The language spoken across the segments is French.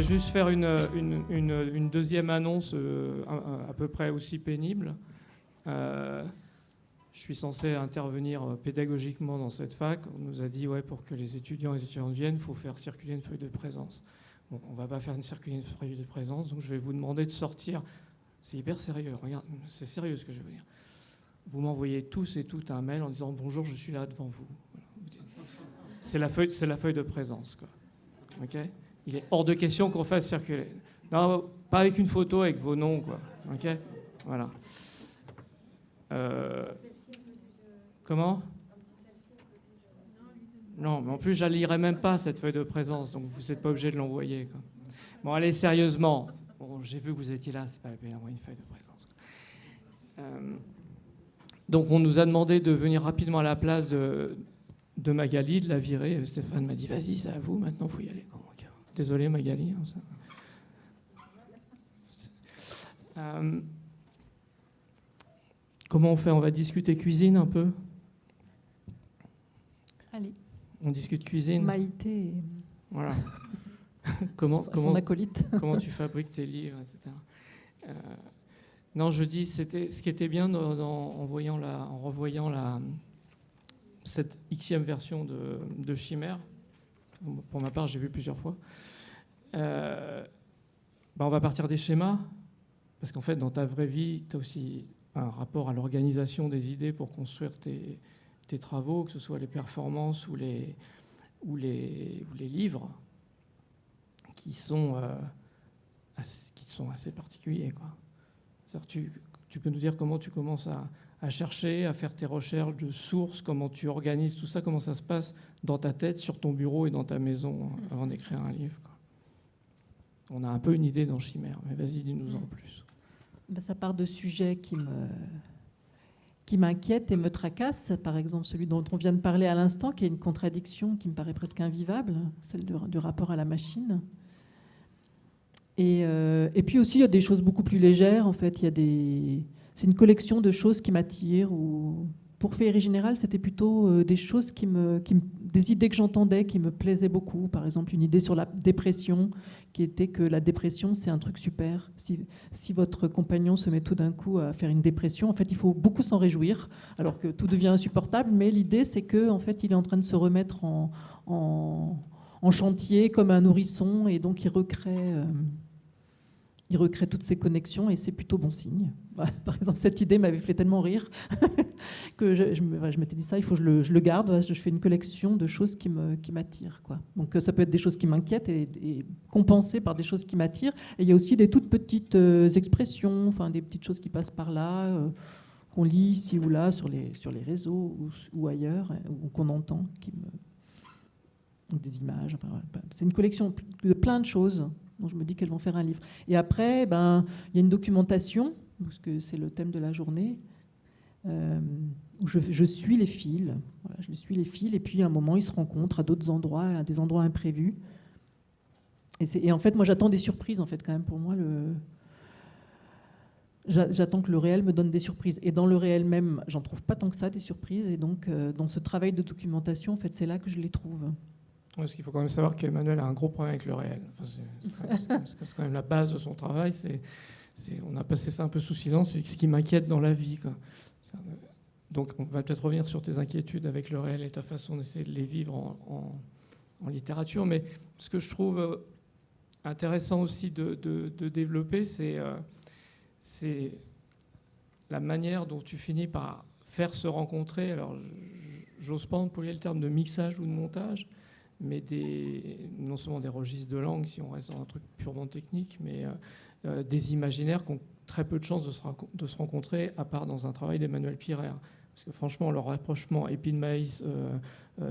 vais juste faire une deuxième annonce à peu près aussi pénible. Je suis censé intervenir pédagogiquement dans cette fac. On nous a dit, pour que les étudiants et les étudiantes viennent, il faut faire circuler une feuille de présence. Bon, on ne va pas faire circuler une feuille de présence, donc je vais vous demander de sortir. C'est hyper sérieux, regarde, c'est sérieux ce que je veux dire. Vous m'envoyez tous et toutes un mail en disant « Bonjour, je suis là devant vous ». C'est la feuille de présence, quoi. Okay, il est hors de question qu'on fasse circuler. Non, pas avec une photo avec vos noms, quoi. Ok, voilà. Comment ? Non, mais en plus, je ne la lirai même pas, cette feuille de présence, donc vous n'êtes pas obligé de l'envoyer, quoi. Bon, allez, sérieusement. Bon, j'ai vu que vous étiez là, c'est pas la peine d'envoyer une feuille de présence. Donc, on nous a demandé de venir rapidement à la place de Magali, de la virer. Stéphane m'a dit, vas-y, c'est à vous, maintenant, il faut y aller. Désolé, Magali. Comment on fait ? On va discuter cuisine un peu ? Allez. On discute cuisine. Maïté. Voilà. Son acolyte. Comment tu fabriques tes livres, etc. Non, je dis, c'était ce qui était bien en revoyant cette Xème version de Chimère. Pour ma part, j'ai vu plusieurs fois. On va partir des schémas, parce qu'en fait, dans ta vraie vie, tu as aussi un rapport à l'organisation des idées pour construire tes travaux, que ce soit les performances ou les livres, qui sont assez particuliers, quoi. Tu peux nous dire comment tu commences à chercher, à faire tes recherches de sources, comment tu organises tout ça, comment ça se passe dans ta tête, sur ton bureau et dans ta maison avant d'écrire un livre, quoi. On a un peu une idée dans Chimère, mais vas-y, dis-nous en plus. Ça part de sujets qui m'inquiètent et me tracassent. Par exemple, celui dont on vient de parler à l'instant, qui est une contradiction qui me paraît presque invivable, celle du rapport à la machine. Et puis aussi, il y a des choses beaucoup plus légères. En fait, c'est une collection de choses qui m'attirent. Pour Féerie Générale, c'était plutôt des choses des idées que j'entendais qui me plaisaient beaucoup. Par exemple, une idée sur la dépression, qui était que la dépression, c'est un truc super. Si votre compagnon se met tout d'un coup à faire une dépression, en fait, il faut beaucoup s'en réjouir, alors que tout devient insupportable. Mais l'idée, c'est que, en fait, il est en train de se remettre en chantier comme un nourrisson, et donc il recrée toutes ces connexions, et c'est plutôt bon signe. Par exemple, cette idée m'avait fait tellement rire que je m'étais dit ça, il faut que je le garde. Je fais une collection de choses qui m'attirent, quoi. Donc ça peut être des choses qui m'inquiètent et compensées par des choses qui m'attirent. Et il y a aussi des toutes petites expressions, enfin des petites choses qui passent par là, qu'on lit ici ou là sur les réseaux ou ailleurs, ou qu'on entend, des images. Enfin, c'est une collection de plein de choses. Donc je me dis qu'elles vont faire un livre. Et après, il y a une documentation, parce que c'est le thème de la journée, où je suis les fils. Voilà, je suis les fils, et puis à un moment, ils se rencontrent à d'autres endroits, à des endroits imprévus. Et en fait, moi, j'attends des surprises, en fait, quand même. Pour moi, j'attends que le réel me donne des surprises. Et dans le réel même, j'en trouve pas tant que ça, des surprises. Et donc, dans ce travail de documentation, en fait, c'est là que je les trouve. Parce qu'il faut quand même savoir qu'Emmanuel a un gros problème avec le réel. Enfin, c'est quand même la base de son travail. On a passé ça un peu sous silence, c'est ce qui m'inquiète dans la vie, quoi. Donc on va peut-être revenir sur tes inquiétudes avec le réel et ta façon d'essayer de les vivre en littérature. Mais ce que je trouve intéressant aussi de développer, c'est la manière dont tu finis par faire se rencontrer. Alors, j'ose pas employer le terme de mixage ou de montage, mais non seulement des registres de langue, si on reste dans un truc purement technique, mais des imaginaires qui ont très peu de chances de se rencontrer, à part dans un travail d'Emmanuel Pirer. Parce que franchement, leur rapprochement épine maïs,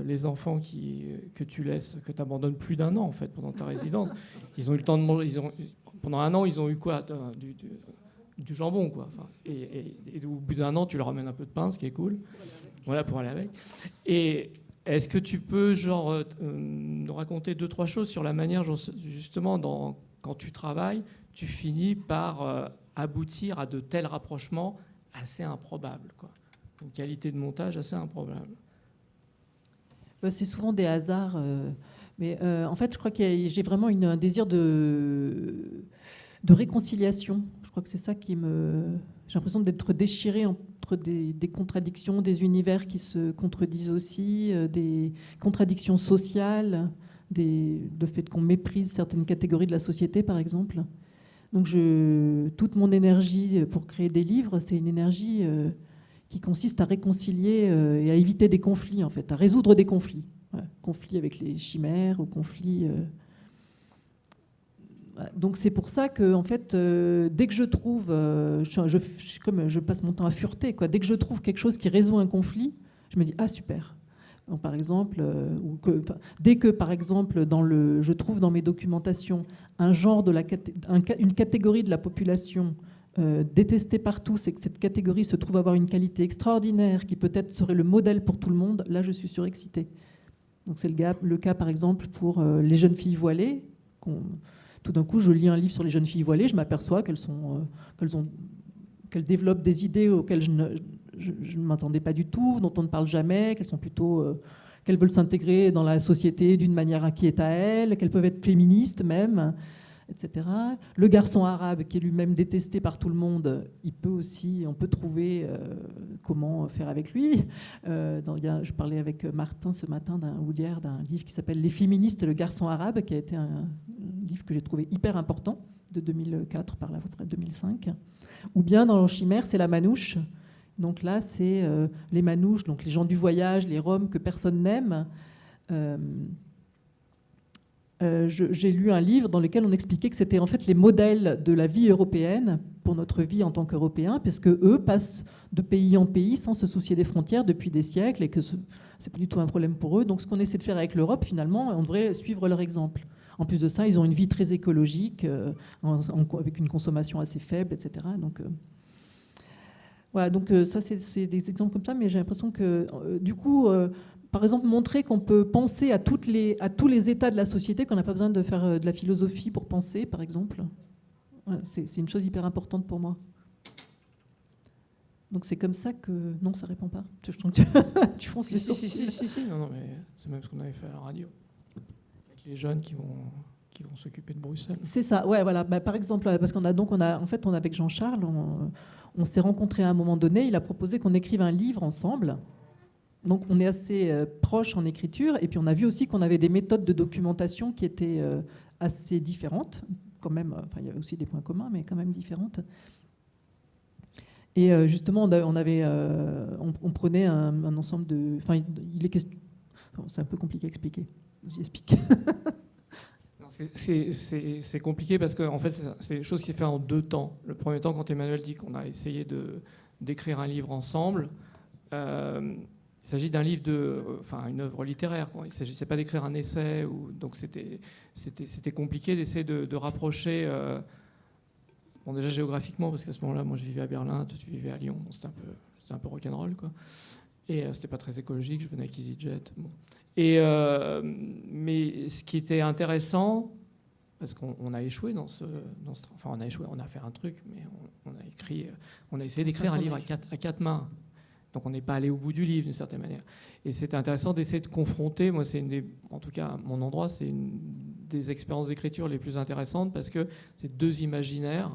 les enfants que tu laisses, que tu abandonnes plus d'un an en fait pendant ta résidence, ils ont eu le temps de manger. Pendant un an, ils ont eu quoi, du jambon, quoi. Enfin, et au bout d'un an, tu leur ramènes un peu de pain, ce qui est cool. Voilà, pour aller avec. Et est-ce que tu peux nous raconter 2-3 choses sur la manière, justement, quand tu travailles, tu finis par aboutir à de tels rapprochements assez improbables, quoi. Une qualité de montage assez improbable. C'est souvent des hasards. Mais en fait, je crois que j'ai vraiment un désir de réconciliation. Je crois que c'est ça qui me... J'ai l'impression d'être déchirée entre des contradictions, des univers qui se contredisent aussi, des contradictions sociales, le fait qu'on méprise certaines catégories de la société, par exemple. Donc toute mon énergie pour créer des livres, c'est une énergie qui consiste à réconcilier et à éviter des conflits, en fait, à résoudre des conflits. Ouais, conflits avec les chimères ou conflits... Donc c'est pour ça que, en fait, dès que je trouve, comme je passe mon temps à fureter, quoi. Dès que je trouve quelque chose qui résout un conflit, je me dis ah super. Donc, par exemple, dès que par exemple je trouve dans mes documentations un genre une catégorie de la population détestée par tous et que cette catégorie se trouve avoir une qualité extraordinaire qui peut-être serait le modèle pour tout le monde, là je suis surexcitée. Donc c'est le cas par exemple pour les jeunes filles voilées. Tout d'un coup, je lis un livre sur les jeunes filles voilées, je m'aperçois qu'elles développent des idées auxquelles je ne m'attendais pas du tout, dont on ne parle jamais, qu'elles veulent s'intégrer dans la société d'une manière qui est à elles, qu'elles peuvent être féministes même, etc. Le garçon arabe, qui est lui-même détesté par tout le monde, on peut trouver comment faire avec lui. Je parlais avec Martin ce matin d'un livre qui s'appelle « Les féministes et le garçon arabe », qui a été un livre que j'ai trouvé hyper important, de 2004 par là, à peu près 2005. Ou bien dans Chimère, c'est la manouche. Donc là, c'est les manouches, donc les gens du voyage, les Roms que personne n'aime. J'ai lu un livre dans lequel on expliquait que c'était en fait les modèles de la vie européenne pour notre vie en tant qu'Européens, puisque eux passent de pays en pays sans se soucier des frontières depuis des siècles et que c'est pas du tout un problème pour eux. Donc ce qu'on essaie de faire avec l'Europe, finalement, on devrait suivre leur exemple. En plus de ça, ils ont une vie très écologique, avec une consommation assez faible, etc. Donc, voilà, donc ça, c'est des exemples comme ça, mais j'ai l'impression que, du coup, par exemple, montrer qu'on peut penser à tous les états de la société, qu'on n'a pas besoin de faire de la philosophie pour penser, par exemple, voilà, c'est une chose hyper importante pour moi. Donc c'est comme ça que... Non, ça ne répond pas. Tu fonces les sourcils. Si. Non, mais c'est même ce qu'on avait fait à la radio. Avec les jeunes qui vont s'occuper de Bruxelles. C'est ça, ouais, voilà. Bah, par exemple, parce avec Jean-Charles, on s'est rencontrés à un moment donné, il a proposé qu'on écrive un livre ensemble. Donc on est assez proches en écriture, et puis on a vu aussi qu'on avait des méthodes de documentation qui étaient assez différentes, quand même, il y avait aussi des points communs, mais quand même différentes. Et justement, on prenait un ensemble de... c'est un peu compliqué à expliquer, j'explique. C'est compliqué parce que en fait, c'est des choses qui se font en deux temps. Le premier temps, quand Emmanuel dit qu'on a essayé d'écrire un livre ensemble, il s'agit d'un livre une œuvre littéraire, quoi. Il ne s'agissait pas d'écrire un essai, donc c'était compliqué d'essayer de rapprocher. Bon, déjà géographiquement, parce qu'à ce moment-là, moi je vivais à Berlin, toi tu vivais à Lyon, bon, c'était un peu rock'n'roll, quoi. Et c'était pas très écologique, je venais avec EasyJet. Bon. Mais ce qui était intéressant, parce qu'on a échoué on a fait un truc, mais on a essayé d'écrire un livre à quatre mains. Donc on n'est pas allé au bout du livre d'une certaine manière. Et c'était intéressant d'essayer de confronter. Moi, en tout cas, à mon endroit, c'est une des expériences d'écriture les plus intéressantes parce que c'est deux imaginaires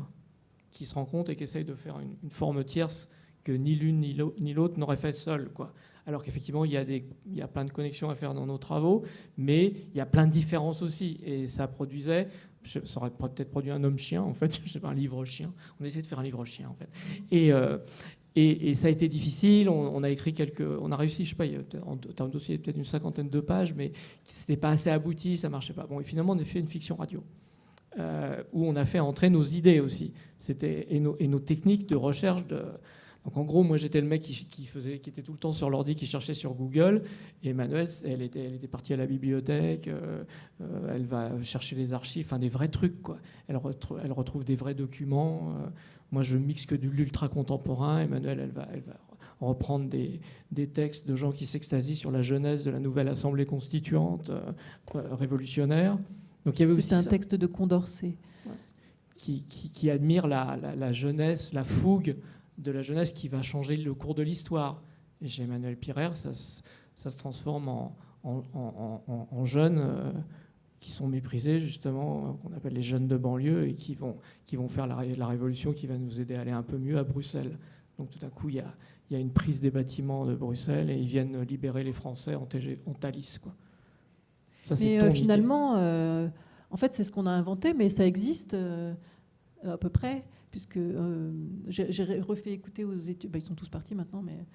qui se rencontrent et qui essayent de faire une forme tierce que ni l'une ni l'autre n'aurait fait seule, quoi. Alors qu'effectivement, il y a plein de connexions à faire dans nos travaux, mais il y a plein de différences aussi. Et ça aurait peut-être produit un homme-chien, en fait, je sais pas, un livre-chien. On essayait de faire un livre-chien, en fait. Et ça a été difficile. On a écrit on a réussi, je sais pas, en termes de dossier, il y a peut-être une 50aine de pages, mais c'était pas assez abouti, ça marchait pas. Bon, et finalement, on a fait une fiction radio où on a fait entrer nos idées aussi. Et nos techniques de recherche. Donc en gros, moi j'étais le mec qui était tout le temps sur l'ordi, qui cherchait sur Google. Et Emmanuelle, elle était partie à la bibliothèque. Elle va chercher les archives, des vrais trucs, quoi. Elle retrouve des vrais documents. Moi, je mixe que de l'ultra contemporain. Emmanuelle, elle va reprendre des textes de gens qui s'extasient sur la jeunesse de la nouvelle Assemblée constituante révolutionnaire. Donc il y avait aussi un texte de Condorcet qui admire la jeunesse, la fougue de la jeunesse qui va changer le cours de l'histoire. Et chez Emmanuel Pirer, ça se transforme en en jeunes qui sont méprisés, justement, qu'on appelle les jeunes de banlieue, et qui vont faire la révolution qui va nous aider à aller un peu mieux à Bruxelles. Donc tout à coup, il y a une prise des bâtiments de Bruxelles et ils viennent libérer les Français en Thalys, quoi. Ça, mais finalement, en fait, c'est ce qu'on a inventé, mais ça existe à peu près, puisque j'ai refait écouter aux étudiants, ils sont tous partis maintenant, mais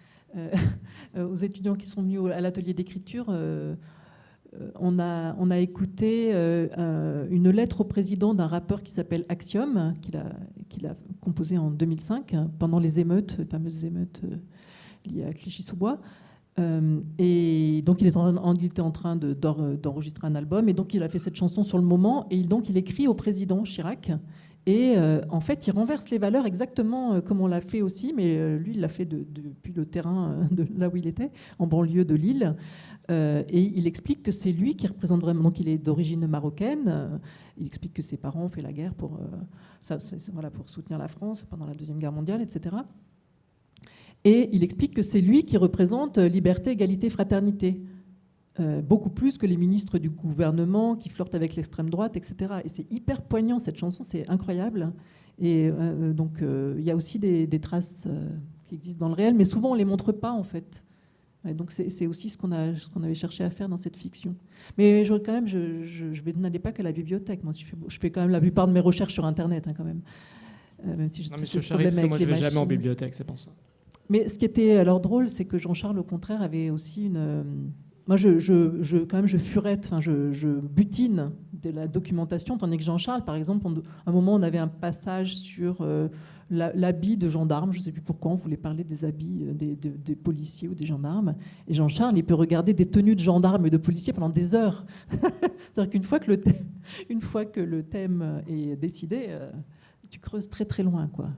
aux étudiants qui sont venus à l'atelier d'écriture, on a écouté une lettre au président d'un rappeur qui s'appelle Axiom, qu'il a composé en 2005, pendant les émeutes, les fameuses émeutes liées à Clichy-sous-Bois. Et donc il était en train d'enregistrer un album, et donc il a fait cette chanson sur le moment, et donc il écrit au président Chirac, et en fait il renverse les valeurs exactement comme on l'a fait aussi, mais lui il l'a fait depuis le terrain de là où il était, en banlieue de Lille, et il explique que c'est lui qui représente vraiment, donc il est d'origine marocaine, il explique que ses parents ont fait la guerre pour soutenir la France pendant la Deuxième Guerre mondiale, etc. Et il explique que c'est lui qui représente liberté, égalité, fraternité, beaucoup plus que les ministres du gouvernement qui flirtent avec l'extrême droite, etc. Et c'est hyper poignant, cette chanson, c'est incroyable. Et donc il y a aussi des traces qui existent dans le réel, mais souvent on ne les montre pas, en fait. Et donc c'est aussi ce qu'on avait cherché à faire dans cette fiction. Mais je n'allais pas qu'à la bibliothèque. Moi, je fais quand même la plupart de mes recherches sur Internet, hein, quand même. Même si je charrie, parce que moi je ne vais jamais en bibliothèque, c'est pour ça. Mais ce qui était alors drôle, c'est que Jean-Charles, au contraire, avait aussi une... Moi, je furette, enfin, je butine de la documentation, tandis que Jean-Charles, par exemple, à un moment, on avait un passage sur l'habit de gendarme. Je ne sais plus pourquoi on voulait parler des habits des policiers ou des gendarmes. Et Jean-Charles, il peut regarder des tenues de gendarmes et de policiers pendant des heures. C'est-à-dire qu'une fois que le thème est décidé, tu creuses très très loin, quoi.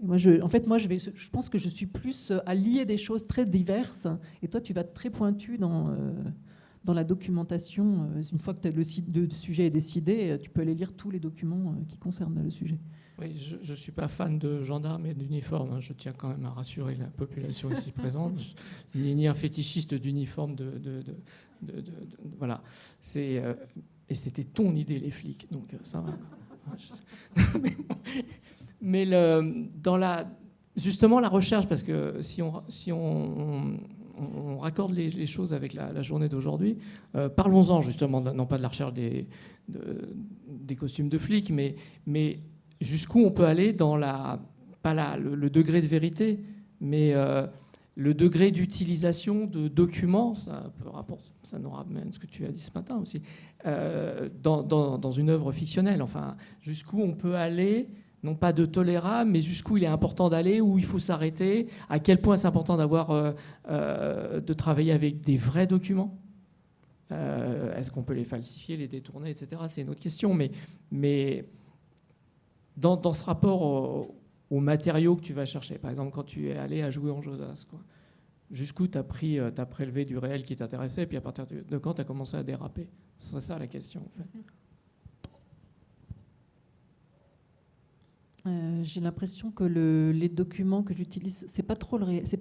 Moi, je pense que je suis plus à lier des choses très diverses, et toi, tu vas être très pointu dans la documentation. Une fois que le sujet est décidé, tu peux aller lire tous les documents qui concernent le sujet. Oui, je ne suis pas fan de gendarmes et d'uniformes, hein. Je tiens quand même à rassurer la population ici présente. Je ni un fétichiste d'uniforme. Voilà. Et c'était ton idée, les flics, donc ça va. Mais justement, la recherche, parce que si on raccorde les choses avec la journée d'aujourd'hui, parlons-en justement, non pas de la recherche des costumes de flics, mais jusqu'où on peut aller dans le degré de vérité, mais le degré d'utilisation de documents, ça nous ramène ce que tu as dit ce matin aussi, dans une œuvre fictionnelle. Enfin, jusqu'où on peut aller, non pas de tolérable, mais jusqu'où il est important d'aller, où il faut s'arrêter, à quel point c'est important de travailler avec des vrais documents. Est-ce qu'on peut les falsifier, les détourner, etc. C'est une autre question, mais dans ce rapport aux matériaux que tu vas chercher, par exemple quand tu es allé à jouer en Josas, quoi, jusqu'où tu as prélevé du réel qui t'intéressait, et puis à partir de quand tu as commencé à déraper. C'est ça la question, en fait. J'ai l'impression que les documents que j'utilise, c'est pas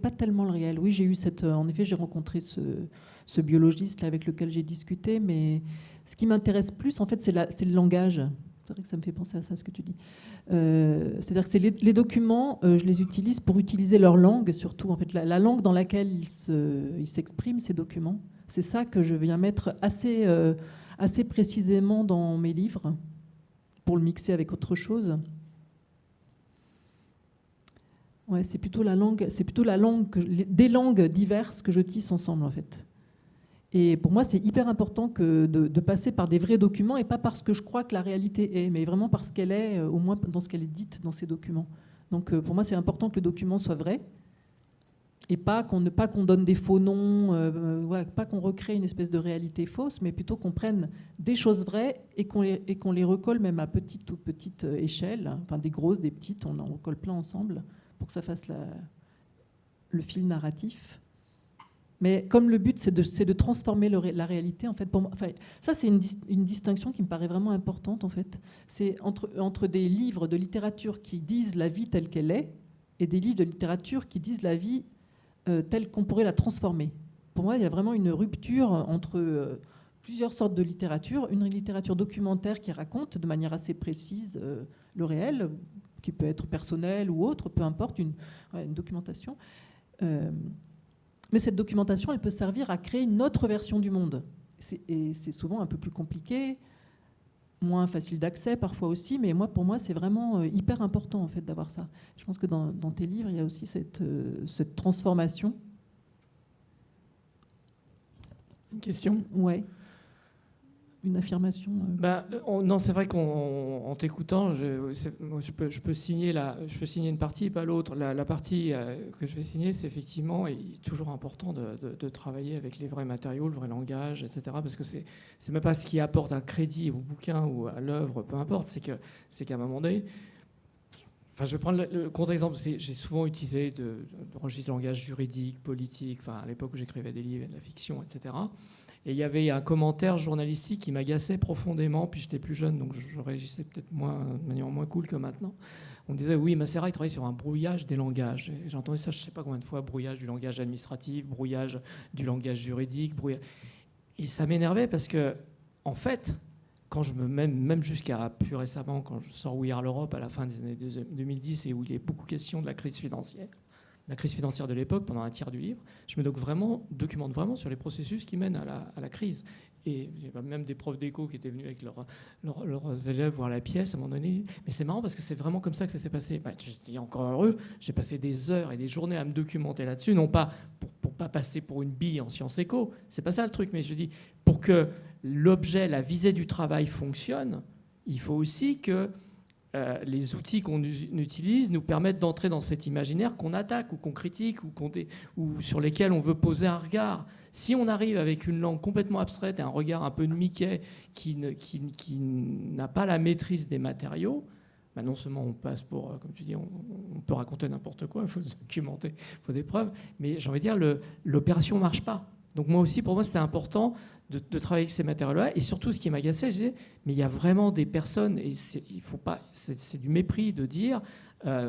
tellement le réel. Oui, en effet, j'ai rencontré ce biologiste là, avec lequel j'ai discuté, mais ce qui m'intéresse plus, en fait, c'est le langage. C'est vrai que ça me fait penser à ça, ce que tu dis. C'est-à-dire que les documents, je les utilise pour utiliser leur langue, surtout en fait la langue dans laquelle ils s'expriment, ces documents. C'est ça que je viens mettre assez précisément dans mes livres pour le mixer avec autre chose. Ouais, c'est plutôt la langue, des langues diverses que je tisse ensemble, en fait. Et pour moi, c'est hyper important de passer par des vrais documents, et pas parce que je crois que la réalité est, mais vraiment parce qu'elle est, au moins dans ce qu'elle est dite dans ces documents. Donc pour moi, c'est important que le document soit vrai, et pas qu'on donne des faux noms, pas qu'on recrée une espèce de réalité fausse, mais plutôt qu'on prenne des choses vraies et qu'on les recolle même à petite échelle, enfin des grosses, des petites, on en recolle plein ensemble, pour que ça fasse le fil narratif. Mais comme le but, c'est de transformer la réalité, en fait, pour moi, ça, c'est une distinction qui me paraît vraiment importante, en fait. C'est entre des livres de littérature qui disent la vie telle qu'elle est et des livres de littérature qui disent la vie telle qu'on pourrait la transformer. pour moi, il y a vraiment une rupture entre plusieurs sortes de littérature. Une littérature documentaire qui raconte de manière assez précise le réel, qui peut être personnel ou autre, peu importe, une documentation. Mais cette documentation, elle peut servir à créer une autre version du monde. Et c'est souvent un peu plus compliqué, moins facile d'accès parfois aussi, mais pour moi, c'est vraiment hyper important en fait, d'avoir ça. Je pense que dans tes livres, il y a aussi cette transformation. Une question ? Ouais. Une affirmation Non, c'est vrai qu'en t'écoutant, je peux signer une partie et pas l'autre. La partie que je vais signer, c'est effectivement, et il est toujours important de travailler avec les vrais matériaux, le vrai langage, etc. Parce que c'est même pas ce qui apporte un crédit au bouquin ou à l'œuvre, peu importe. C'est qu'à un moment donné, enfin, je vais prendre le contre-exemple. J'ai souvent utilisé de registres de langage juridique, politique, enfin, à l'époque où j'écrivais des livres et de la fiction, etc. Et il y avait un commentaire journalistique qui m'agaçait profondément, puis j'étais plus jeune, donc je réagissais peut-être de manière moins cool que maintenant. On disait, oui, Macera, il travaille sur un brouillage des langages. Et j'ai entendu ça, je ne sais pas combien de fois, brouillage du langage administratif, brouillage du langage juridique. Et ça m'énervait parce que, en fait, quand même jusqu'à plus récemment, quand je sors We Are l'Europe à la fin des années 2010 et où il est beaucoup question de la crise financière de l'époque, pendant un tiers du livre, je me documente vraiment sur les processus qui mènent à la crise. Et il y a même des profs d'éco qui étaient venus avec leurs élèves voir la pièce à un moment donné. Mais c'est marrant parce que c'est vraiment comme ça que ça s'est passé. J'étais encore heureux, j'ai passé des heures et des journées à me documenter là-dessus, non pas pour pas passer pour une bille en sciences éco, c'est pas ça le truc, mais je dis, pour que l'objet, la visée du travail fonctionne, il faut aussi que les outils qu'on utilise nous permettent d'entrer dans cet imaginaire qu'on attaque ou qu'on critique ou sur lesquels on veut poser un regard. Si on arrive avec une langue complètement abstraite et un regard un peu de Mickey qui n'a pas la maîtrise des matériaux, non seulement on passe pour, comme tu dis, on peut raconter n'importe quoi, il faut se documenter, il faut des preuves, mais j'ai envie de dire, l'opération ne marche pas. Donc moi aussi, pour moi, c'est important de travailler avec ces matériaux-là. Et surtout, ce qui m'agaçait, mais il y a vraiment des personnes, et il faut pas, c'est du mépris de dire,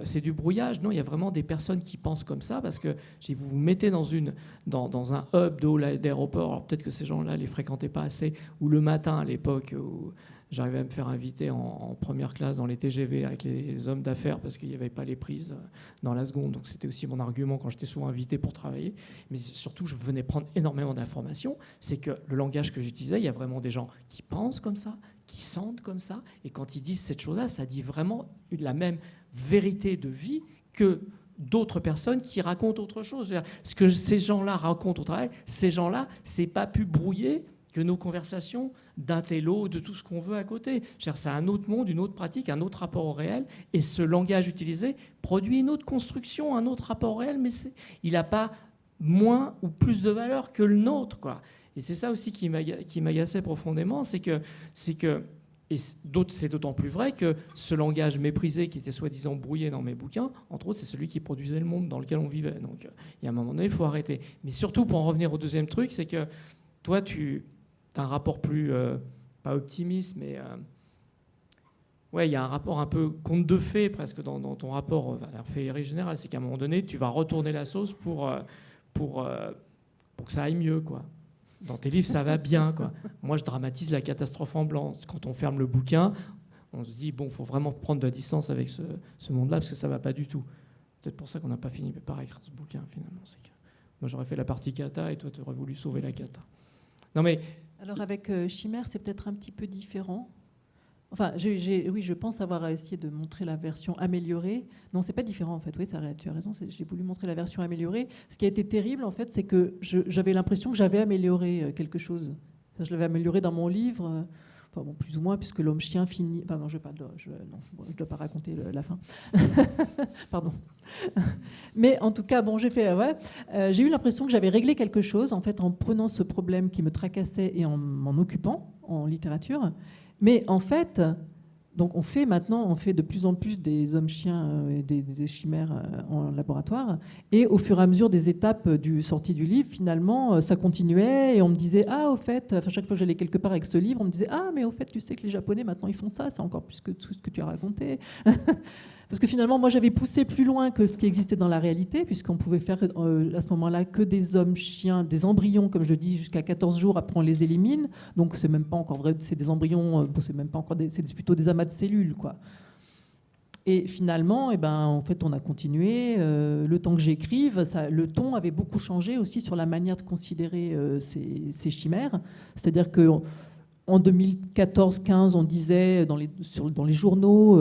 c'est du brouillage. Non, il y a vraiment des personnes qui pensent comme ça, parce que si vous vous mettez dans un hub d'aéroport, alors peut-être que ces gens-là ne les fréquentaient pas assez, ou le matin à l'époque où j'arrivais à me faire inviter en première classe dans les TGV avec les hommes d'affaires parce qu'il n'y avait pas les prises dans la seconde. Donc c'était aussi mon argument quand j'étais souvent invité pour travailler. Mais surtout, je venais prendre énormément d'informations. C'est que le langage que j'utilisais, il y a vraiment des gens qui pensent comme ça, qui sentent comme ça. Et quand ils disent cette chose-là, ça dit vraiment la même vérité de vie que d'autres personnes qui racontent autre chose. Ce que ces gens-là racontent au travail, ces gens-là, c'est pas plus brouillé que nos conversations d'un télo, de tout ce qu'on veut à côté. C'est un autre monde, une autre pratique, un autre rapport au réel. Et ce langage utilisé produit une autre construction, un autre rapport au réel, mais il n'a pas moins ou plus de valeur que le nôtre, quoi. Et c'est ça aussi qui m'agaçait profondément, c'est que et c'est d'autant plus vrai que ce langage méprisé qui était soi-disant brouillé dans mes bouquins, entre autres, c'est celui qui produisait le monde dans lequel on vivait. Donc il y a un moment donné, il faut arrêter. Mais surtout, pour en revenir au deuxième truc, c'est que toi, tu as un rapport plus, pas optimiste, mais ouais, il y a un rapport un peu conte de fées presque dans ton rapport à la féerie générale. C'est qu'à un moment donné, tu vas retourner la sauce pour que ça aille mieux, quoi. Dans tes livres, ça va bien, quoi. Moi, je dramatise la catastrophe en blanc. Quand on ferme le bouquin, on se dit, bon, il faut vraiment prendre de la distance avec ce monde-là, parce que ça ne va pas du tout. Peut-être pour ça qu'on n'a pas fini par écrire ce bouquin, finalement. C'est que moi, j'aurais fait la partie cata, et toi, tu aurais voulu sauver la cata. Non, mais... Alors, avec Chimère, c'est peut-être un petit peu différent. Enfin, oui, je pense avoir essayé de montrer la version améliorée. Non, c'est pas différent, en fait. Oui, tu as raison, j'ai voulu montrer la version améliorée. Ce qui a été terrible, en fait, c'est que j'avais l'impression que j'avais amélioré quelque chose. Je l'avais amélioré dans mon livre, enfin, bon, plus ou moins, puisque l'homme-chien finit... Enfin, non, je ne dois pas raconter la fin. Pardon. Mais en tout cas, bon, j'ai eu l'impression que j'avais réglé quelque chose, en fait, en prenant ce problème qui me tracassait et en m'en occupant en littérature. Mais en fait, donc on fait de plus en plus des hommes-chiens et des chimères en laboratoire. Et au fur et à mesure des étapes sortie du livre, finalement, ça continuait. Et on me disait, au fait, chaque fois que j'allais quelque part avec ce livre, on me disait, mais au fait, tu sais que les Japonais, maintenant, ils font ça. C'est encore plus que tout ce que tu as raconté. Parce que finalement, moi, j'avais poussé plus loin que ce qui existait dans la réalité, puisqu'on pouvait faire à ce moment-là que des hommes-chiens, des embryons, comme je le dis, jusqu'à 14 jours, après on les élimine. Donc c'est même pas encore vrai, c'est des embryons, c'est même pas encore c'est plutôt des amas de cellules, quoi. Et finalement, en fait, on a continué. Le temps que j'écrive, le ton avait beaucoup changé aussi sur la manière de considérer ces chimères. C'est-à-dire que en 2014-15, on disait dans les journaux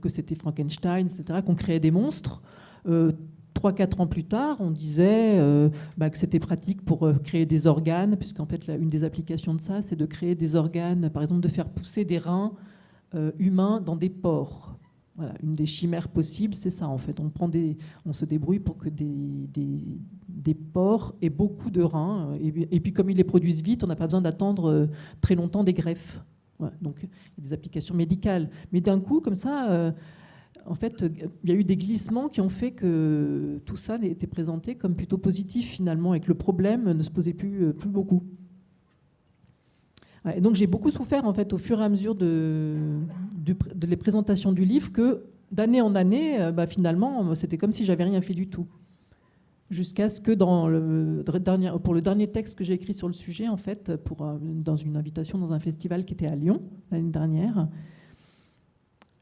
que c'était Frankenstein, etc., qu'on créait des monstres. 3-4 ans plus tard, on disait que c'était pratique pour créer des organes, puisqu'en fait, une des applications de ça, c'est de créer des organes, par exemple, de faire pousser des reins humains dans des porcs. Voilà, une des chimères possibles, c'est ça en fait. On se débrouille pour que des porcs aient beaucoup de reins. Et puis comme ils les produisent vite, on n'a pas besoin d'attendre très longtemps des greffes. Voilà, donc il y a des applications médicales. Mais d'un coup, comme ça, en fait, il y a eu des glissements qui ont fait que tout ça était présenté comme plutôt positif finalement et que le problème ne se posait plus beaucoup. Et donc j'ai beaucoup souffert en fait au fur et à mesure de les présentations du livre que d'année en année, finalement, c'était comme si j'avais rien fait du tout. Jusqu'à ce que pour le dernier texte que j'ai écrit sur le sujet, en fait, dans une invitation dans un festival qui était à Lyon l'année dernière,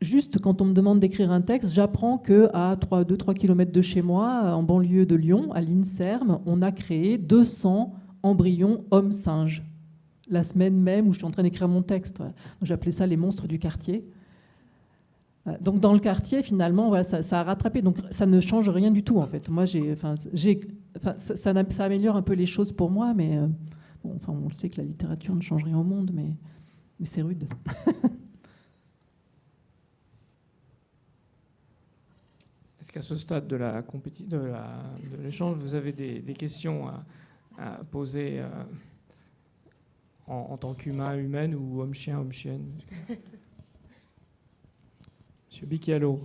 juste quand on me demande d'écrire un texte, j'apprends qu'à 2-3 km de chez moi, en banlieue de Lyon, à l'INSERM, on a créé 200 embryons hommes-singes. La semaine même où je suis en train d'écrire mon texte. J'appelais ça les monstres du quartier. Donc dans le quartier, finalement, voilà, ça a rattrapé. Donc ça ne change rien du tout, en fait. Moi, ça améliore un peu les choses pour moi, mais on le sait que la littérature ne change rien au monde, mais c'est rude. Est-ce qu'à ce stade de l'échange, vous avez des questions à poser en tant qu'humain, humaine ou homme-chien, homme-chienne? Monsieur Bicchialo.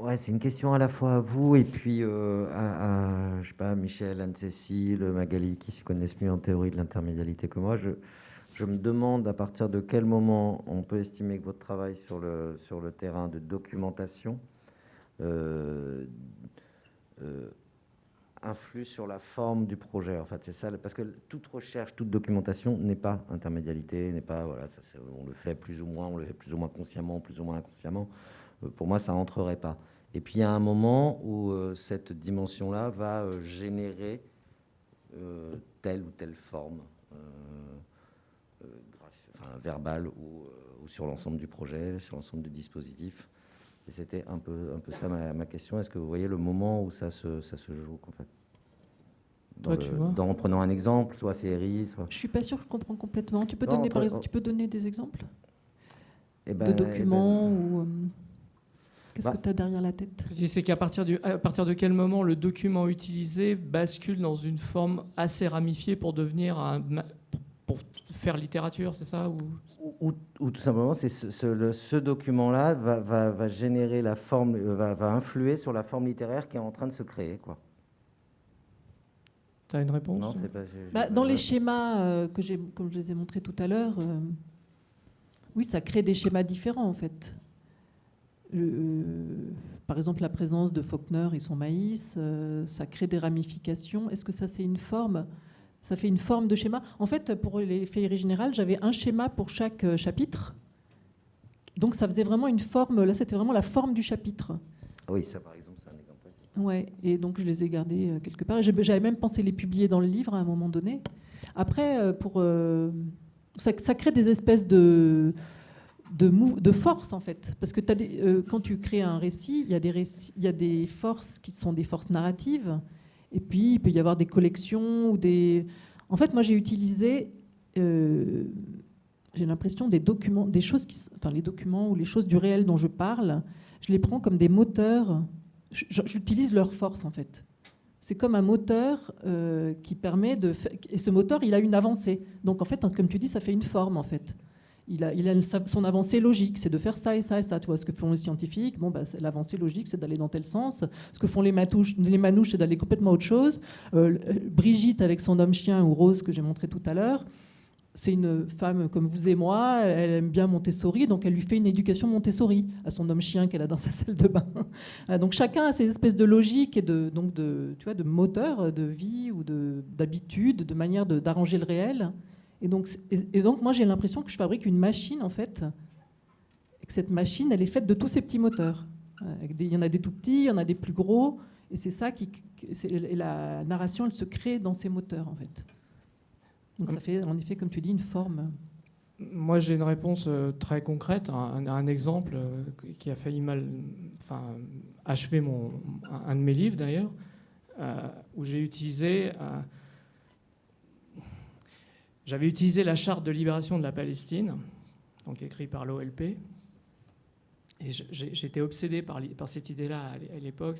Ouais, c'est une question à la fois à vous et puis je sais pas, Michel, Anne-Cécile, Magali, qui s'y connaissent mieux en théorie de l'intermédialité que moi. Je me demande à partir de quel moment on peut estimer que votre travail sur le terrain de documentation influe sur la forme du projet. En fait, c'est ça, parce que toute recherche, toute documentation n'est pas intermédialité, n'est pas on le fait plus ou moins consciemment, plus ou moins inconsciemment. Pour moi, ça entrerait pas. Et puis il y a un moment où cette dimension-là va générer telle ou telle forme, verbale ou sur l'ensemble du projet, sur l'ensemble du dispositif. Et c'était un peu ça ma question. Est-ce que vous voyez le moment où ça se joue, en fait, en prenant un exemple, soit féerie, soit... Je suis pas sûre que je comprends complètement. Tu peux donner des exemples de documents ou qu'est-ce que tu as derrière la tête? C'est qu'à partir de quel moment le document utilisé bascule dans une forme assez ramifiée pour devenir pour faire littérature, c'est ça ou tout simplement, c'est ce document-là va générer la forme, va influer sur la forme littéraire qui est en train de se créer, quoi. Tu as une réponse? Non, c'est pas. Dans les schémas comme je les ai montrés tout à l'heure, oui, ça crée des schémas différents, en fait. Par exemple, la présence de Faulkner et son maïs, ça crée des ramifications. Est-ce que ça, c'est une forme? Ça fait une forme de schéma. En fait, pour les féeries générales, j'avais un schéma pour chaque chapitre. Donc, ça faisait vraiment une forme. Là, c'était vraiment la forme du chapitre. Oui, ça, par exemple, c'est un exemple. Ouais, et donc, je les ai gardés quelque part. J'avais même pensé les publier dans le livre à un moment donné. Après, ça crée des espèces de force, en fait. Parce que quand tu crées un récit, il y a des forces qui sont des forces narratives. Et puis, il peut y avoir des collections ou des... En fait, moi, j'ai utilisé, j'ai l'impression, des documents, des choses les documents ou les choses du réel dont je parle, je les prends comme des moteurs. J'utilise leur force, en fait. C'est comme un moteur qui permet de... Et ce moteur, il a une avancée. Donc, en fait, comme tu dis, ça fait une forme, en fait. Il a son avancée logique, c'est de faire ça et ça et ça. Tu vois, ce que font les scientifiques, l'avancée logique, c'est d'aller dans tel sens. Ce que font les manouches, c'est d'aller complètement autre chose. Brigitte avec son homme-chien ou Rose, que j'ai montré tout à l'heure, c'est une femme comme vous et moi, elle aime bien Montessori, donc elle lui fait une éducation Montessori à son homme-chien qu'elle a dans sa salle de bain. Donc chacun a ses espèces de logiques et tu vois, de moteurs de vie ou d'habitude, de manière d'arranger le réel. Et donc moi, j'ai l'impression que je fabrique une machine, en fait, et que cette machine, elle est faite de tous ces petits moteurs. Il y en a des tout petits, il y en a des plus gros, et c'est ça et la narration, elle se crée dans ces moteurs, en fait. Donc ça fait, en effet, comme tu dis, une forme. Moi, j'ai une réponse très concrète, un exemple qui a failli achever un de mes livres, d'ailleurs, où j'avais utilisé la charte de libération de la Palestine, donc écrite par l'OLP. Et j'étais obsédé par cette idée-là à l'époque,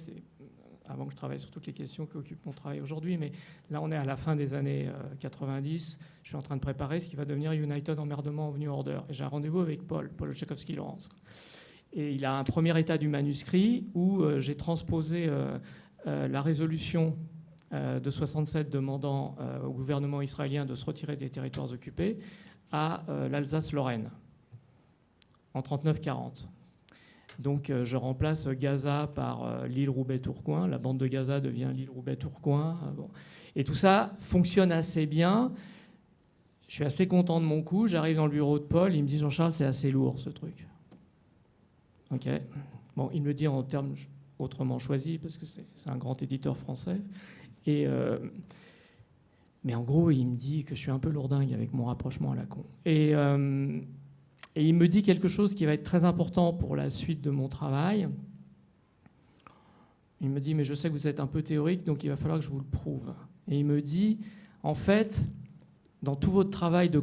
avant que je travaille sur toutes les questions qui occupent mon travail aujourd'hui. Mais là, on est à la fin des années 90. Je suis en train de préparer ce qui va devenir United Emmerdement of New Order. Et j'ai un rendez-vous avec Paul Tchaikovsky-Laurence. Et il a un premier état du manuscrit où j'ai transposé la résolution de 67 demandant au gouvernement israélien de se retirer des territoires occupés à l'Alsace-Lorraine en 39-40. Donc je remplace Gaza par l'île Roubaix-Tourcoing. La bande de Gaza devient l'île Roubaix-Tourcoing. Bon. Et tout ça fonctionne assez bien. Je suis assez content de mon coup. J'arrive dans le bureau de Paul. Il me dit, Jean-Charles, c'est assez lourd ce truc. Ok. Bon, il me le dit en termes autrement choisis parce que c'est un grand éditeur français. Mais en gros, il me dit que je suis un peu lourdingue avec mon rapprochement à la con. Et il me dit quelque chose qui va être très important pour la suite de mon travail. Il me dit, mais je sais que vous êtes un peu théorique, donc il va falloir que je vous le prouve. Et il me dit, en fait, dans tout votre travail de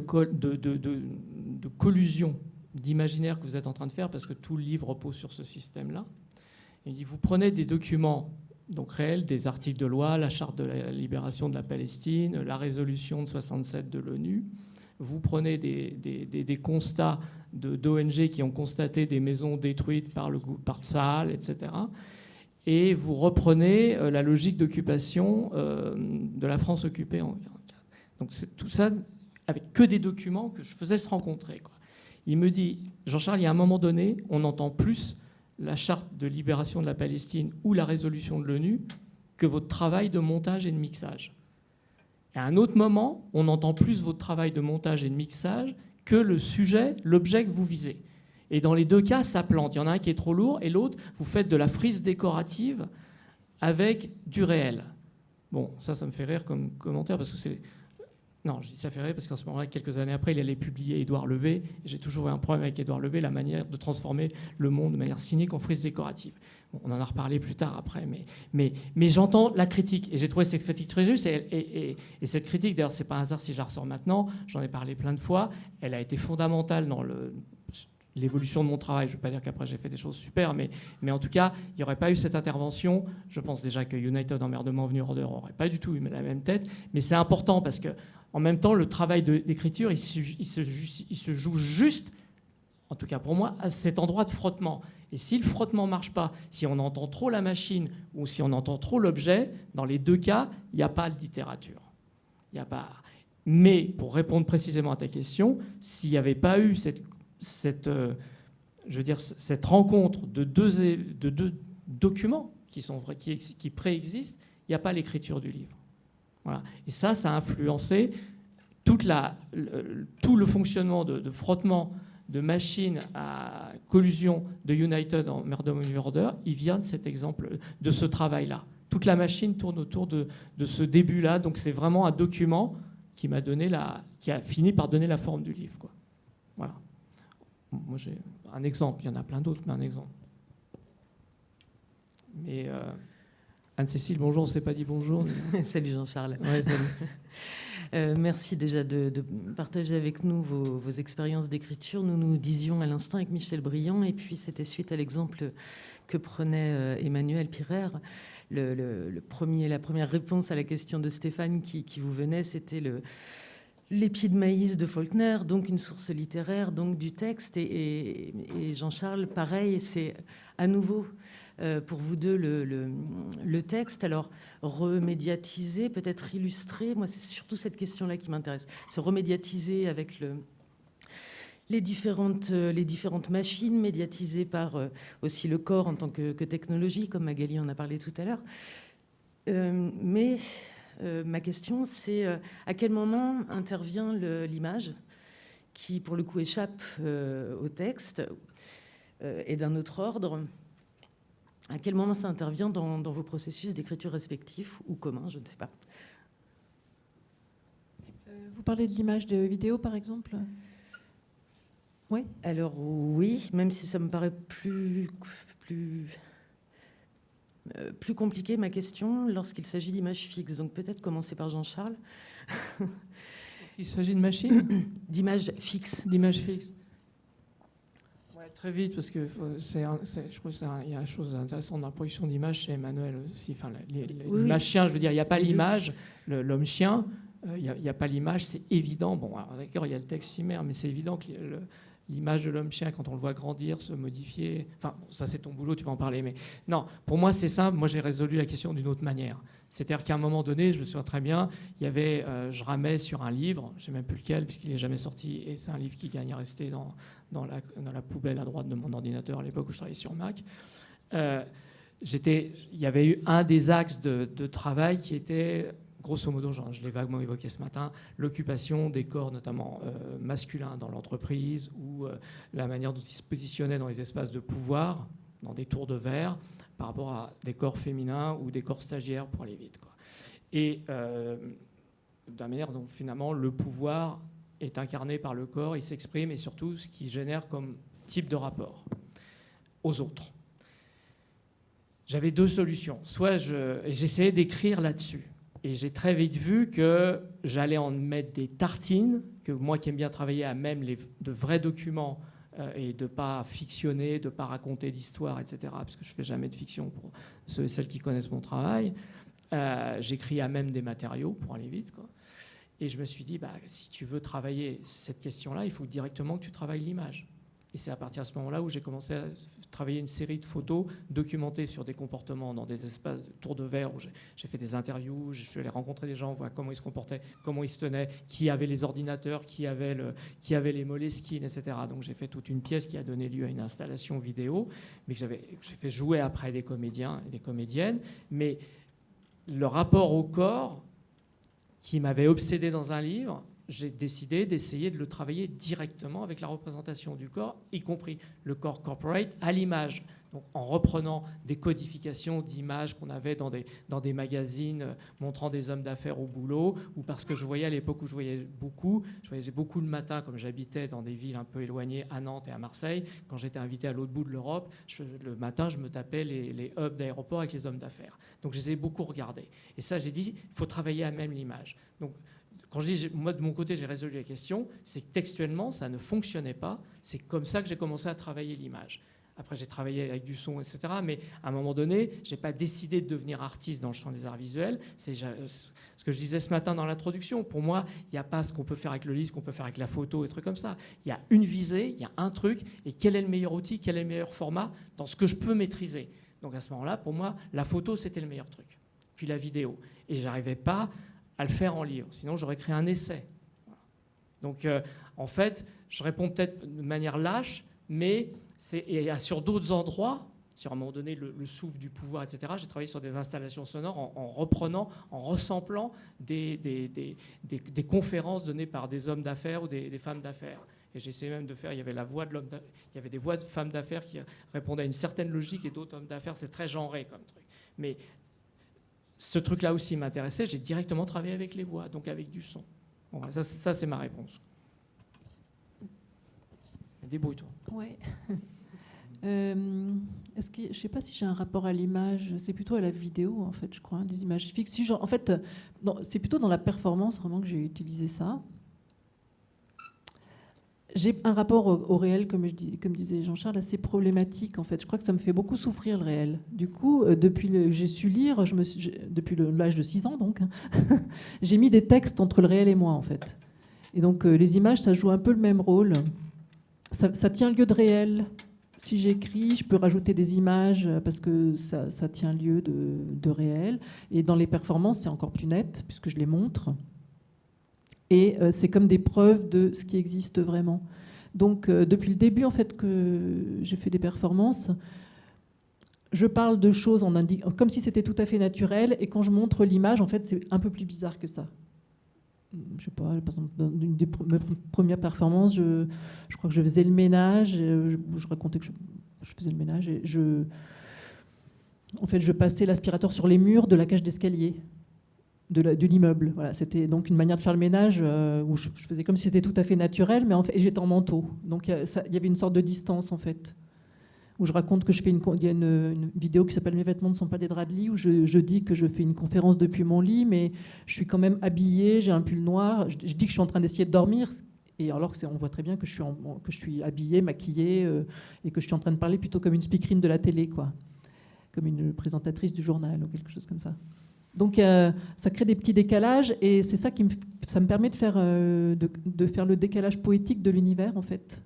collusion, d'imaginaire que vous êtes en train de faire, parce que tout le livre repose sur ce système-là, il dit, vous prenez des documents donc réels, des articles de loi, la charte de la libération de la Palestine, la résolution de 67 de l'ONU, vous prenez des constats d'ONG qui ont constaté des maisons détruites par Tsahal, etc. Et vous reprenez la logique d'occupation de la France occupée en 1944. Donc c'est tout ça avec que des documents que je faisais se rencontrer, quoi. Il me dit, Jean-Charles, il y a un moment donné, on entend plus la charte de libération de la Palestine ou la résolution de l'ONU que votre travail de montage et de mixage. Et à un autre moment, on entend plus votre travail de montage et de mixage que le sujet, l'objet que vous visez. Et dans les deux cas, ça plante. Il y en a un qui est trop lourd et l'autre, vous faites de la frise décorative avec du réel. Bon, ça me fait rire comme commentaire parce que c'est... Non, je dis ça fait rire parce qu'en ce moment-là, quelques années après, il allait publier Édouard Levé. J'ai toujours eu un problème avec Édouard Levé, la manière de transformer le monde de manière cynique en frise décorative. Bon, on en a reparlé plus tard après, mais j'entends la critique et j'ai trouvé cette critique très juste. Et cette critique, d'ailleurs, c'est pas un hasard si je la ressors maintenant. J'en ai parlé plein de fois. Elle a été fondamentale dans l'évolution de mon travail. Je ne veux pas dire qu'après j'ai fait des choses super, mais en tout cas, il n'y aurait pas eu cette intervention. Je pense déjà que United Emmerdement of New Order n'aurait pas du tout eu la même tête. Mais c'est important parce que en même temps, le travail d'écriture, il se joue juste, en tout cas pour moi, à cet endroit de frottement. Et si le frottement ne marche pas, si on entend trop la machine ou si on entend trop l'objet, dans les deux cas, il n'y a pas de littérature. Il n'y a pas... Mais pour répondre précisément à ta question, s'il n'y avait pas eu cette rencontre de deux documents qui préexistent, il n'y a pas l'écriture du livre. Voilà. Et ça a influencé tout le fonctionnement de frottement de machine à collusion de United Emmerdement of New Order. Il vient de cet exemple, de ce travail-là. Toute la machine tourne autour de ce début-là. Donc c'est vraiment un document qui a fini par donner la forme du livre, quoi. Voilà. Moi j'ai un exemple. Il y en a plein d'autres, mais un exemple. Mais Anne-Cécile, bonjour, on ne s'est pas dit bonjour. Salut Jean-Charles. Ouais, salut. Merci déjà de partager avec nous vos expériences d'écriture. Nous disions à l'instant avec Michel Briand, et puis c'était suite à l'exemple que prenait Emmanuel Pirer. La première réponse à la question de Stéphane qui vous venait, c'était l'épi de maïs de Faulkner, donc une source littéraire, donc du texte. Et Jean-Charles, pareil, c'est à nouveau pour vous deux le texte. Alors, remédiatiser, peut-être illustrer, moi c'est surtout cette question-là qui m'intéresse. Se remédiatiser avec les différentes machines, médiatisées par aussi le corps en tant que technologie, comme Magali en a parlé tout à l'heure. Mais ma question, c'est à quel moment intervient l'image qui, pour le coup, échappe au texte et d'un autre ordre. À quel moment ça intervient dans vos processus d'écriture respectifs ou communs, je ne sais pas. Vous parlez de l'image de vidéo, par exemple ? Oui. Alors oui, même si ça me paraît plus compliqué, ma question, lorsqu'il s'agit d'images fixes. Donc peut-être commencer par Jean-Charles. Il s'agit de machines ? D'images fixes. D'images fixes. Ouais, très vite, parce que je trouve qu'il y a une chose intéressante dans la production d'images chez Emmanuel aussi. Enfin, l'image chien, je veux dire, il n'y a pas l'image, l'homme chien, il n'y a pas l'image, c'est évident. Bon, alors, d'accord, il y a le texte chimère, mais c'est évident que l'image de l'homme chien, quand on le voit grandir, se modifier, enfin, ça c'est ton boulot, tu vas en parler, mais non, pour moi c'est simple, moi j'ai résolu la question d'une autre manière. C'est-à-dire qu'à un moment donné, je me souviens très bien, il y avait, je ramais sur un livre, je ne sais même plus lequel, puisqu'il n'est jamais sorti, et c'est un livre qui gagne à rester dans la poubelle à droite de mon ordinateur à l'époque où je travaillais sur Mac. Il y avait eu un des axes de travail qui était, grosso modo, je l'ai vaguement évoqué ce matin, l'occupation des corps, notamment masculins dans l'entreprise, ou la manière dont ils se positionnaient dans les espaces de pouvoir, dans des tours de verre, par rapport à des corps féminins ou des corps stagiaires, pour aller vite, quoi. Et de la manière dont, finalement, le pouvoir est incarné par le corps, il s'exprime, et surtout ce qu'il génère comme type de rapport aux autres. J'avais deux solutions. Soit j'essayais d'écrire là-dessus. Et j'ai très vite vu que j'allais en mettre des tartines, que moi qui aime bien travailler à même de vrais documents et de ne pas fictionner, de ne pas raconter d'histoire, etc., parce que je ne fais jamais de fiction pour ceux et celles qui connaissent mon travail, j'écris à même des matériaux pour aller vite, quoi. Et je me suis dit, si tu veux travailler cette question-là, il faut directement que tu travailles l'image. Et c'est à partir de ce moment-là où j'ai commencé à travailler une série de photos documentées sur des comportements dans des espaces de tours de verre où j'ai fait des interviews, je suis allé rencontrer des gens, voir comment ils se comportaient, comment ils se tenaient, qui avait les ordinateurs, qui avait les Moleskine, etc. Donc j'ai fait toute une pièce qui a donné lieu à une installation vidéo, mais que j'ai fait jouer après des comédiens et des comédiennes. Mais le rapport au corps qui m'avait obsédé dans un livre, j'ai décidé d'essayer de le travailler directement avec la représentation du corps, y compris le corps corporate, à l'image. Donc, en reprenant des codifications d'images qu'on avait dans des magazines montrant des hommes d'affaires au boulot, ou parce que je voyais à l'époque où je voyageais beaucoup le matin, comme j'habitais dans des villes un peu éloignées, à Nantes et à Marseille, quand j'étais invité à l'autre bout de l'Europe, le matin, je me tapais les hubs d'aéroport avec les hommes d'affaires. Donc, je les ai beaucoup regardés. Et ça, j'ai dit, il faut travailler à même l'image. Donc, quand je dis, moi, de mon côté, j'ai résolu la question, c'est que textuellement, ça ne fonctionnait pas. C'est comme ça que j'ai commencé à travailler l'image. Après, j'ai travaillé avec du son, etc. Mais à un moment donné, je n'ai pas décidé de devenir artiste dans le champ des arts visuels. C'est ce que je disais ce matin dans l'introduction. Pour moi, il n'y a pas ce qu'on peut faire avec le livre, ce qu'on peut faire avec la photo, et trucs comme ça. Il y a une visée, il y a un truc. Et quel est le meilleur outil, quel est le meilleur format dans ce que je peux maîtriser. Donc à ce moment-là, pour moi, la photo, c'était le meilleur truc. Puis la vidéo. Et je n'arrivais pas à le faire en livre. Sinon, j'aurais créé un essai. Donc, en fait, je réponds peut-être de manière lâche, mais sur d'autres endroits, sur un moment donné, le souffle du pouvoir, etc., j'ai travaillé sur des installations sonores en reprenant, en ressemblant des conférences données par des hommes d'affaires ou des femmes d'affaires. Et j'essayais même de faire, il y avait la voix de l'homme, il y avait des voix de femmes d'affaires qui répondaient à une certaine logique et d'autres hommes d'affaires. C'est très genré comme truc. Mais ce truc-là aussi m'intéressait. J'ai directement travaillé avec les voix, donc avec du son. Bon, ça c'est ma réponse. Débrouille-toi. Ouais. Je ne sais pas si j'ai un rapport à l'image. C'est plutôt à la vidéo, en fait, je crois, des images fixes. Si, en fait, c'est plutôt dans la performance vraiment que j'ai utilisé ça. J'ai un rapport au réel, comme disait Jean-Charles, assez problématique, en fait. Je crois que ça me fait beaucoup souffrir, le réel. Du coup, depuis que j'ai su lire, depuis l'âge de 6 ans, donc, j'ai mis des textes entre le réel et moi, en fait. Et donc, les images, ça joue un peu le même rôle. Ça tient lieu de réel, si j'écris, je peux rajouter des images parce que ça tient lieu de réel. Et dans les performances, c'est encore plus net puisque je les montre. Et c'est comme des preuves de ce qui existe vraiment. Donc, depuis le début, en fait, que j'ai fait des performances, je parle de choses comme si c'était tout à fait naturel. Et quand je montre l'image, en fait, c'est un peu plus bizarre que ça. Je sais pas, par exemple, dans une des premières performances, je crois que je faisais le ménage, je racontais que je faisais le ménage, et en fait, je passais l'aspirateur sur les murs de la cage d'escalier de l'immeuble. Voilà, c'était donc une manière de faire le ménage où je faisais comme si c'était tout à fait naturel, mais en fait, et j'étais en manteau. Donc il y avait une sorte de distance, en fait, où je raconte que il y a une vidéo qui s'appelle « Mes vêtements ne sont pas des draps de lit », où je dis que je fais une conférence depuis mon lit, mais je suis quand même habillée, j'ai un pull noir, je dis que je suis en train d'essayer de dormir, et alors on voit très bien que je suis habillée, maquillée, et que je suis en train de parler plutôt comme une speakerine de la télé, quoi, comme une présentatrice du journal ou quelque chose comme ça. Donc ça crée des petits décalages, et c'est ça ça me permet de faire le décalage poétique de l'univers, en fait.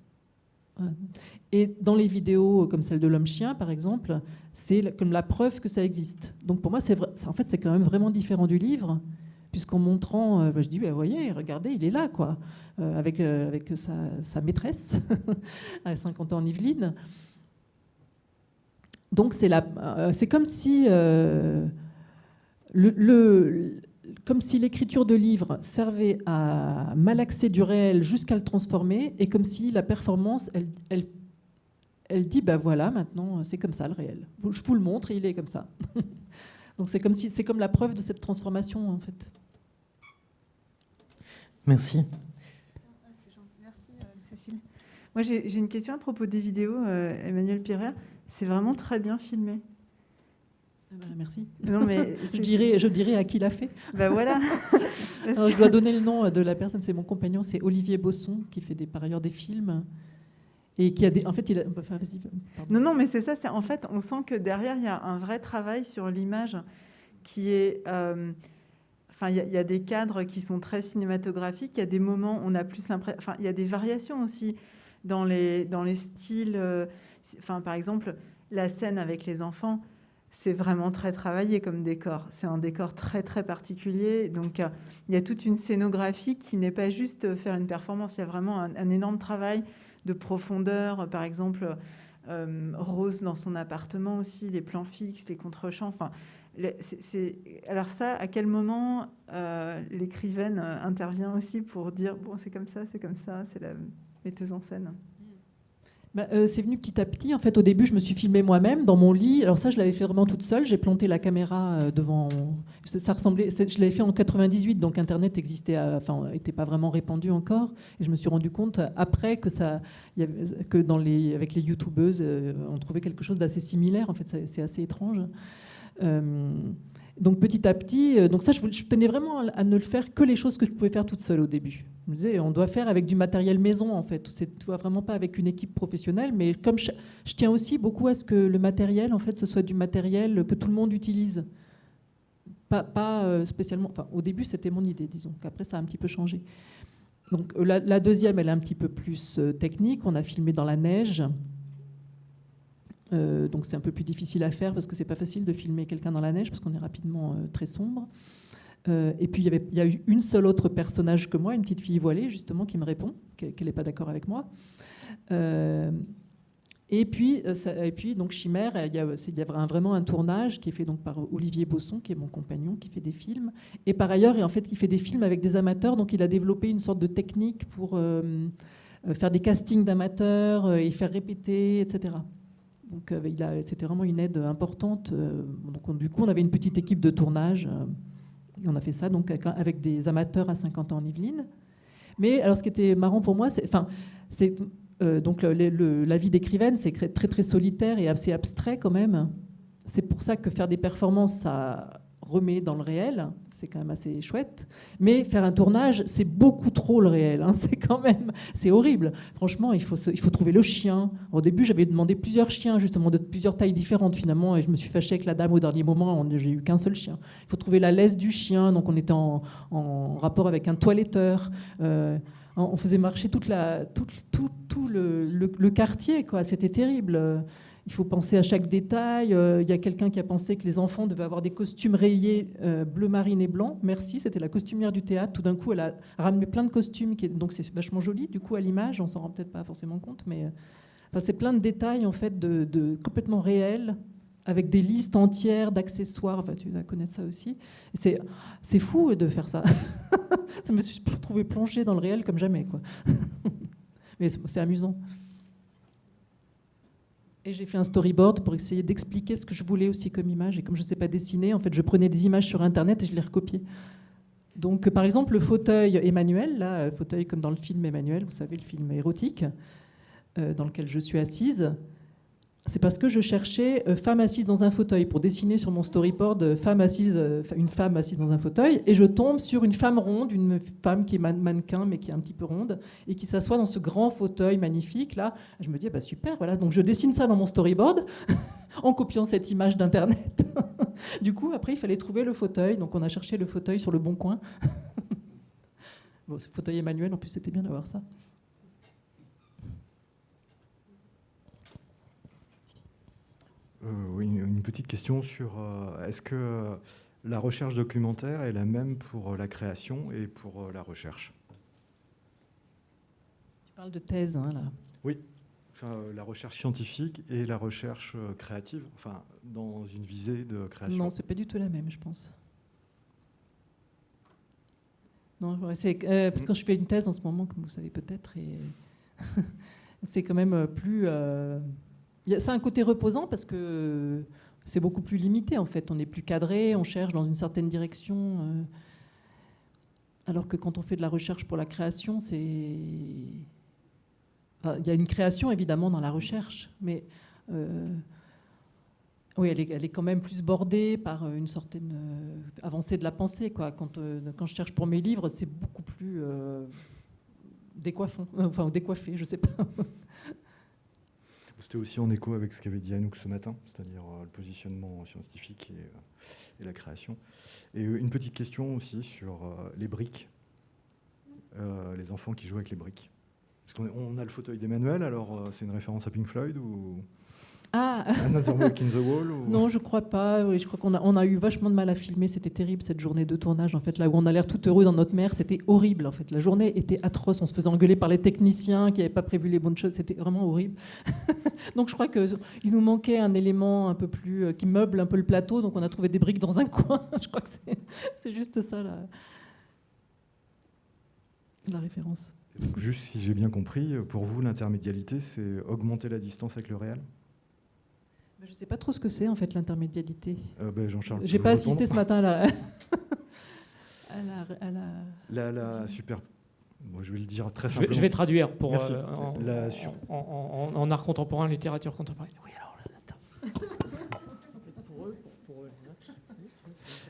Et dans les vidéos comme celle de l'homme-chien, par exemple, c'est comme la preuve que ça existe. Donc pour moi, en fait, c'est quand même vraiment différent du livre, puisqu'en montrant, je dis, vous voyez, regardez, il est là, quoi, avec sa maîtresse, à 50 ans en Yvelines. Donc c'est comme si... comme si l'écriture de livre servait à malaxer du réel jusqu'à le transformer, et comme si la performance, elle dit, ben voilà, maintenant, c'est comme ça le réel. Je vous le montre et il est comme ça. Donc c'est comme la preuve de cette transformation, en fait. Merci. Merci, Cécile. Moi, j'ai une question à propos des vidéos, Emmanuel Pirer. C'est vraiment très bien filmé. Merci. Non, mais je dirais à qui l'a fait. Ben voilà. Alors, je dois donner le nom de la personne, c'est mon compagnon, c'est Olivier Bosson, qui fait par ailleurs des films. Et qui a en fait, enfin, vas-y, non, mais c'est ça. En fait, on sent que derrière, il y a un vrai travail sur l'image qui est... Enfin, il y a des cadres qui sont très cinématographiques. Il y a des moments, on a plus l'impression... Enfin, il y a des variations aussi dans les styles. Enfin, par exemple, la scène avec les enfants, c'est vraiment très travaillé comme décor. C'est un décor très, très particulier. Donc, il y a toute une scénographie qui n'est pas juste faire une performance. Il y a vraiment un énorme travail de profondeur. Par exemple, Rose dans son appartement aussi, les plans fixes, les contre-champs. Enfin, alors ça, à quel moment l'écrivaine intervient aussi pour dire « bon, c'est comme ça, c'est la metteuse en scène ». C'est venu petit à petit. En fait, au début, je me suis filmée moi-même dans mon lit. Alors ça, je l'avais fait vraiment toute seule. J'ai planté la caméra devant... Ça ressemblait... Je l'avais fait en 98, donc Internet n'était pas vraiment répandu encore. Et je me suis rendu compte après que avec les youtubeuses, on trouvait quelque chose d'assez similaire. En fait, c'est assez étrange. Donc petit à petit, donc ça, je tenais vraiment à ne le faire que les choses que je pouvais faire toute seule au début. Je me disais, on doit faire avec du matériel maison, en fait. Tu vois, vraiment pas avec une équipe professionnelle, mais comme je tiens aussi beaucoup à ce que le matériel, en fait, ce soit du matériel que tout le monde utilise. Pas spécialement... Enfin, au début, c'était mon idée, disons. Qu'après, ça a un petit peu changé. Donc la deuxième, elle est un petit peu plus technique. On a filmé dans la neige. Donc c'est un peu plus difficile à faire parce que c'est pas facile de filmer quelqu'un dans la neige parce qu'on est rapidement très sombre. Et puis il y a eu une seule autre personnage que moi, une petite fille voilée justement qui me répond qu'elle n'est pas d'accord avec moi. Et puis donc Chimère, il y a vraiment un tournage qui est fait donc par Olivier Bosson, qui est mon compagnon, qui fait des films. Et par ailleurs, en fait, il fait des films avec des amateurs, donc il a développé une sorte de technique pour faire des castings d'amateurs et faire répéter, etc. Donc c'était vraiment une aide importante. Donc du coup, on avait une petite équipe de tournage. Et on a fait ça donc avec des amateurs à 50 ans en Yvelines. Mais alors, ce qui était marrant pour moi, donc la vie d'écrivaine, c'est très très solitaire et assez abstrait quand même. C'est pour ça que faire des performances, ça remet dans le réel, c'est quand même assez chouette. Mais faire un tournage, c'est beaucoup trop le réel. Hein. C'est horrible. Franchement, il faut trouver le chien. Au début, j'avais demandé plusieurs chiens, justement, de plusieurs tailles différentes, finalement, et je me suis fâchée avec la dame au dernier moment. J'ai eu qu'un seul chien. Il faut trouver la laisse du chien. Donc, on était en rapport avec un toiletteur. On faisait marcher tout le quartier, quoi. C'était terrible. Il faut penser à chaque détail. Il y a quelqu'un qui a pensé que les enfants devaient avoir des costumes rayés bleu marine et blanc. Merci, c'était la costumière du théâtre. Tout d'un coup, elle a ramené plein de costumes, donc c'est vachement joli, du coup, à l'image. On s'en rend peut-être pas forcément compte, mais c'est plein de détails, en fait, de complètement réels, avec des listes entières d'accessoires. Enfin, tu vas connaître ça aussi. C'est fou de faire ça. Ça me suis trouvé plongée dans le réel comme jamais, quoi. Mais c'est amusant. Et j'ai fait un storyboard pour essayer d'expliquer ce que je voulais aussi comme image. Et comme je ne sais pas dessiner, en fait, je prenais des images sur Internet et je les recopiais. Donc, par exemple, le fauteuil Emmanuel, là, fauteuil comme dans le film Emmanuel, vous savez, le film érotique, dans lequel je suis assise, c'est parce que je cherchais femme assise dans un fauteuil pour dessiner sur mon storyboard une femme assise dans un fauteuil, et je tombe sur une femme ronde, une femme qui est mannequin mais qui est un petit peu ronde et qui s'assoit dans ce grand fauteuil magnifique là. Je me dis bah super, voilà, donc je dessine ça dans mon storyboard en copiant cette image d'internet. Du coup après il fallait trouver le fauteuil, donc on a cherché le fauteuil sur le Bon Coin. Bon, ce fauteuil Emmanuel, en plus c'était bien d'avoir ça. Oui, une petite question sur est-ce que la recherche documentaire est la même pour la création et pour la recherche? Tu parles de thèse, hein, là. Oui, enfin, la recherche scientifique et la recherche créative, enfin, dans une visée de création. Non, c'est pas du tout la même, je pense. Non, parce que quand je fais une thèse en ce moment, comme vous savez peut-être, et c'est quand même plus... c'est un côté reposant parce que c'est beaucoup plus limité en fait. On est plus cadré, on cherche dans une certaine direction. Alors que quand on fait de la recherche pour la création, il y a une création évidemment dans la recherche, mais oui, elle est quand même plus bordée par une certaine avancée de la pensée, quoi. Quand je cherche pour mes livres, c'est beaucoup plus décoiffé, je sais pas. C'était aussi en écho avec ce qu'avait dit Anouk ce matin, c'est-à-dire le positionnement scientifique et la création. Et une petite question aussi sur les briques, les enfants qui jouent avec les briques. Parce qu'on a le fauteuil d'Emmanuel, alors c'est une référence à Pink Floyd ou Another Walk in the Wall ou... Non, je crois pas. Oui, je crois qu'on a eu vachement de mal à filmer. C'était terrible cette journée de tournage. En fait, là où on a l'air tout heureux dans notre mer, c'était horrible. En fait, la journée était atroce. On se faisait engueuler par les techniciens qui n'avaient pas prévu les bonnes choses. C'était vraiment horrible. Donc, je crois qu'il nous manquait un élément un peu plus qui meuble un peu le plateau. Donc, on a trouvé des briques dans un coin. Je crois que c'est juste ça la référence. Donc, juste si j'ai bien compris, pour vous, l'intermédialité, c'est augmenter la distance avec le réel? Je ne sais pas trop ce que c'est en fait l'intermédialité. Jean-Charles, j'ai pas assisté ce matin à la super. Bon, je vais le dire très simplement. Je vais traduire pour en art contemporain, littérature contemporaine. Oui, alors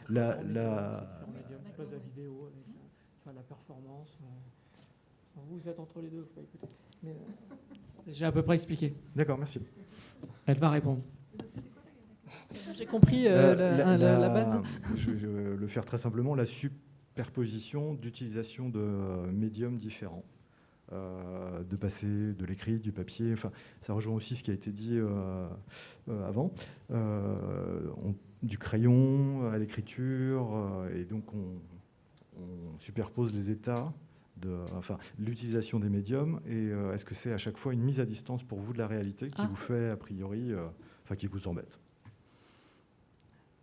la vidéo avec la performance. Vous êtes entre les deux, faut pas écouter. J'ai à peu près expliqué. D'accord, merci. Elle va répondre. J'ai compris la base. Je vais le faire très simplement. La superposition d'utilisation de médiums différents, de passer de l'écrit, du papier. Enfin, ça rejoint aussi ce qui a été dit avant, du crayon à l'écriture, et donc on superpose les états. L'utilisation des médiums, et est-ce que c'est à chaque fois une mise à distance pour vous de la réalité qui vous fait a priori, qui vous embête?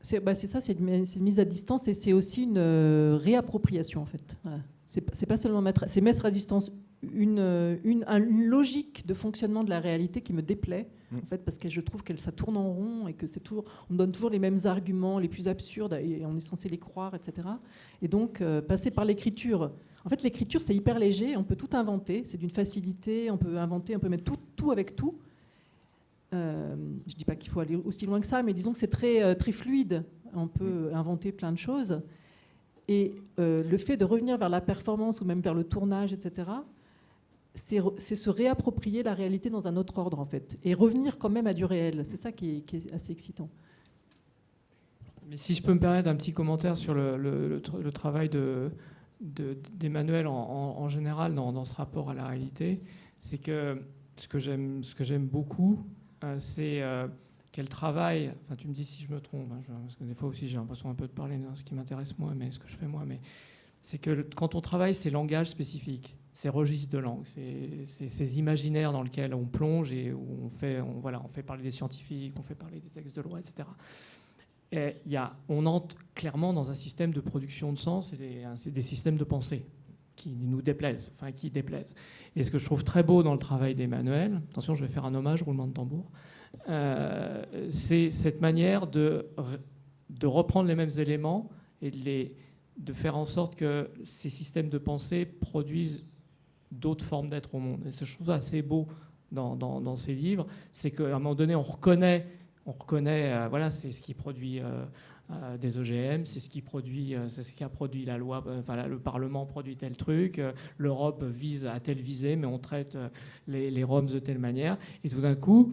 C'est ça, c'est une mise à distance, et c'est aussi une réappropriation en fait. Voilà. C'est pas seulement mettre à distance une logique de fonctionnement de la réalité qui me déplaît en fait, parce que je trouve que ça tourne en rond et que on donne toujours les mêmes arguments les plus absurdes et on est censé les croire, etc. Et donc passer par l'écriture. En fait, l'écriture, c'est hyper léger, on peut tout inventer, c'est d'une facilité, on peut inventer, on peut mettre tout avec tout. Je ne dis pas qu'il faut aller aussi loin que ça, mais disons que c'est très, très fluide, on peut inventer plein de choses. Et le fait de revenir vers la performance ou même vers le tournage, etc., c'est se réapproprier la réalité dans un autre ordre, en fait, et revenir quand même à du réel. C'est ça qui est assez excitant. Mais si je peux me permettre un petit commentaire sur le travail de d'Emmanuel en général dans ce rapport à la réalité, c'est que ce que j'aime beaucoup, c'est qu'elle travaille, enfin tu me dis si je me trompe, hein, parce que des fois aussi j'ai l'impression un peu de parler de ce qui m'intéresse moi, mais ce que je fais moi, mais c'est que quand on travaille ces langages spécifiques, ces registres de langue, ces imaginaires dans lesquels on plonge et où on fait parler des scientifiques, on fait parler des textes de loi, etc. Et on entre clairement dans un système de production de sens et des systèmes de pensée qui nous déplaisent, enfin qui déplaisent. Et ce que je trouve très beau dans le travail d'Emmanuel, attention, je vais faire un hommage, roulement de tambour, c'est cette manière de reprendre les mêmes éléments et de faire en sorte que ces systèmes de pensée produisent d'autres formes d'être au monde. Et ce que je trouve assez beau dans ces livres, c'est qu'à un moment donné, on reconnaît voilà, c'est ce qui produit des OGM, c'est ce qui a produit la loi, enfin, le Parlement produit tel truc, l'Europe vise à telle visée, mais on traite les Roms de telle manière. Et tout d'un coup,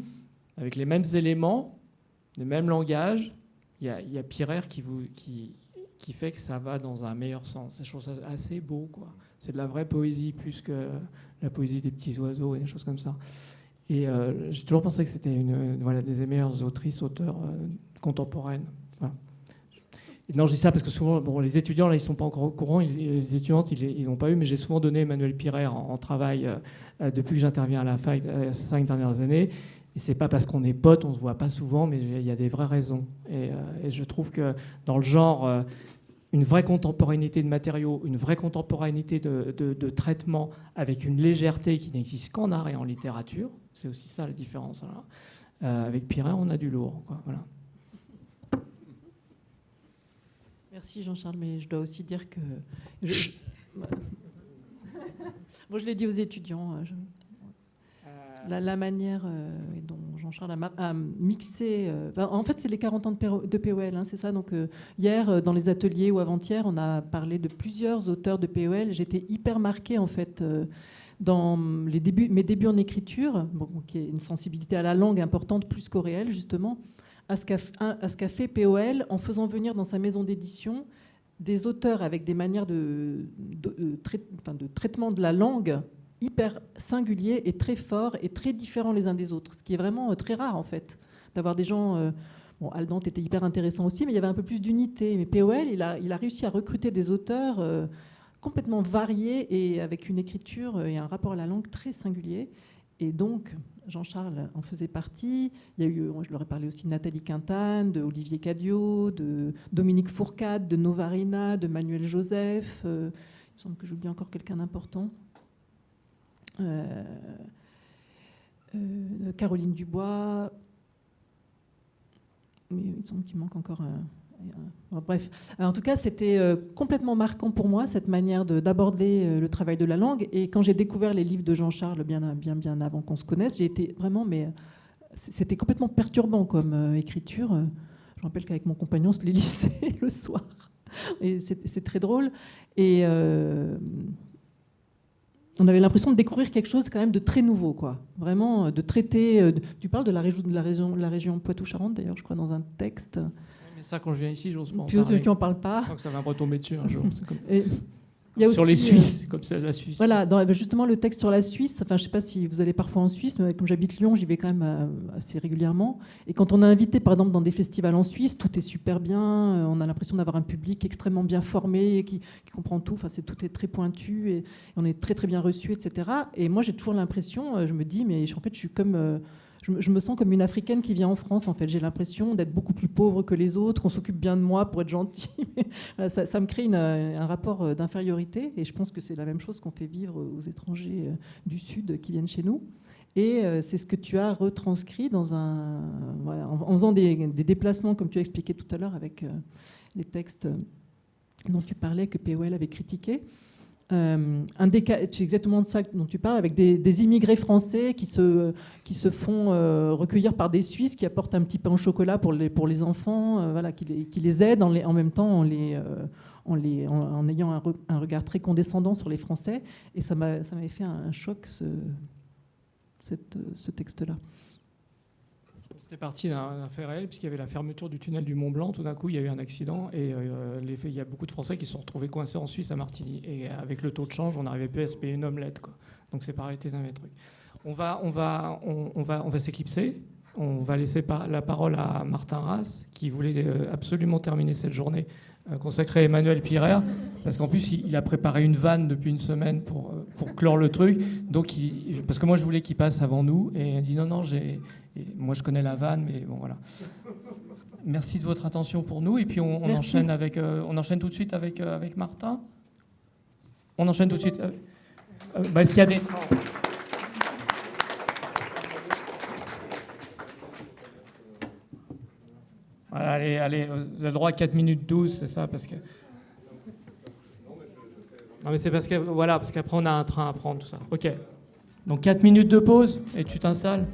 avec les mêmes éléments, le même langage, il y a Pirer qui fait que ça va dans un meilleur sens. Je trouve ça assez beau, quoi. C'est de la vraie poésie plus que la poésie des petits oiseaux et des choses comme ça. Et j'ai toujours pensé que c'était des meilleures autrices, auteurs contemporaines. Voilà. Et non, je dis ça parce que souvent, les étudiants, là, ils ne sont pas encore au courant. Les étudiantes, ils n'ont pas eu, mais j'ai souvent donné Emmanuel Pirer en travail depuis que j'interviens à la fac 5 dernières années. Et c'est pas parce qu'on est potes, on se voit pas souvent, mais il y a des vraies raisons. Et je trouve que dans le genre, une vraie contemporanéité de matériaux, une vraie contemporanéité de traitement avec une légèreté qui n'existe qu'en art et en littérature, c'est aussi ça la différence. Avec Pirer, on a du lourd, quoi. Voilà. Merci Jean-Charles, mais je dois aussi dire que... Bon, je l'ai dit aux étudiants. La manière dont Jean-Charles a mixé... en fait, c'est les 40 ans de POL, hein, c'est ça. Donc, hier, dans les ateliers ou avant-hier, on a parlé de plusieurs auteurs de POL. J'étais hyper marquée, en fait, dans mes débuts en écriture, qui est une sensibilité à la langue importante, plus qu'au réel, justement, à ce qu'a fait POL en faisant venir dans sa maison d'édition des auteurs avec des manières de traitement de la langue hyper singuliers et très forts et très différents les uns des autres, ce qui est vraiment très rare en fait, d'avoir des gens... Aldante était hyper intéressant aussi, mais il y avait un peu plus d'unité. Mais POL, il a réussi à recruter des auteurs complètement variés et avec une écriture et un rapport à la langue très singulier. Et donc, Jean-Charles en faisait partie. Il y a eu, je leur ai parlé aussi de Nathalie Quintane, de Olivier Cadiot, de Dominique Fourcade, de Novarina, de Manuel Joseph. Il me semble que j'oublie encore quelqu'un d'important. Caroline Dubois. Mais il me semble qu'il manque encore bref. En tout cas, c'était complètement marquant pour moi, cette manière d'aborder le travail de la langue. Et quand j'ai découvert les livres de Jean-Charles bien avant qu'on se connaisse, j'ai été vraiment... c'était complètement perturbant comme écriture. Je me rappelle qu'avec mon compagnon, on se les lisait le soir. Et c'est très drôle. Et on avait l'impression de découvrir quelque chose quand même de très nouveau, quoi. Vraiment, de traiter... tu parles de la région Poitou-Charentes, d'ailleurs, je crois, dans un texte... Mais ça, quand je viens ici, j'ose pas en parler. Tu n'en parles pas. Je crois que ça va me retomber dessus un jour. Il y a sur aussi, les Suisses, comme c'est la Suisse. Voilà, justement le texte sur la Suisse, enfin, je ne sais pas si vous allez parfois en Suisse, mais comme j'habite Lyon, j'y vais quand même assez régulièrement. Et quand on est invité, par exemple, dans des festivals en Suisse, tout est super bien, on a l'impression d'avoir un public extrêmement bien formé, qui comprend tout, enfin, tout est très pointu, et on est très très bien reçu, etc. Et moi, j'ai toujours l'impression, je me dis, mais en fait, je suis comme... Je me sens comme une Africaine qui vient en France, en fait. J'ai l'impression d'être beaucoup plus pauvre que les autres, qu'on s'occupe bien de moi pour être gentil. Ça me crée un rapport d'infériorité, et je pense que c'est la même chose qu'on fait vivre aux étrangers du Sud qui viennent chez nous. Et c'est ce que tu as retranscrit en faisant des déplacements, comme tu as expliqué tout à l'heure, avec les textes dont tu parlais, que POL avait critiqués. C'est exactement de ça dont tu parles, avec des immigrés français qui se font recueillir par des Suisses qui apportent un petit pain au chocolat pour les enfants, voilà, qui les aident en même temps en ayant un regard très condescendant sur les Français. Et ça m'avait fait un choc, ce texte-là. C'était parti d'un fait réel, puisqu'il y avait la fermeture du tunnel du Mont Blanc. Tout d'un coup, il y a eu un accident et il y a beaucoup de Français qui se sont retrouvés coincés en Suisse, à Martigny. Et avec le taux de change, on n'arrivait plus à se payer une omelette, quoi. Donc c'est pas été d'un mes trucs. On va s'éclipser. On va laisser la parole à Martin Rass, qui voulait absolument terminer cette journée consacrée à Emmanuel Pirer, parce qu'en plus, il a préparé une vanne depuis une semaine pour clore le truc. Donc, parce que moi, je voulais qu'il passe avant nous, et il dit non, moi, je connais la vanne, mais bon, voilà. Merci de votre attention pour nous, et puis on enchaîne tout de suite avec Martin. On enchaîne tout de suite. Est-ce qu'il y a des... Voilà, allez, vous avez le droit à 4 minutes 12, c'est ça, parce que... Non, mais c'est parce qu'après, on a un train à prendre, tout ça. OK. Donc, 4 minutes de pause, et tu t'installes.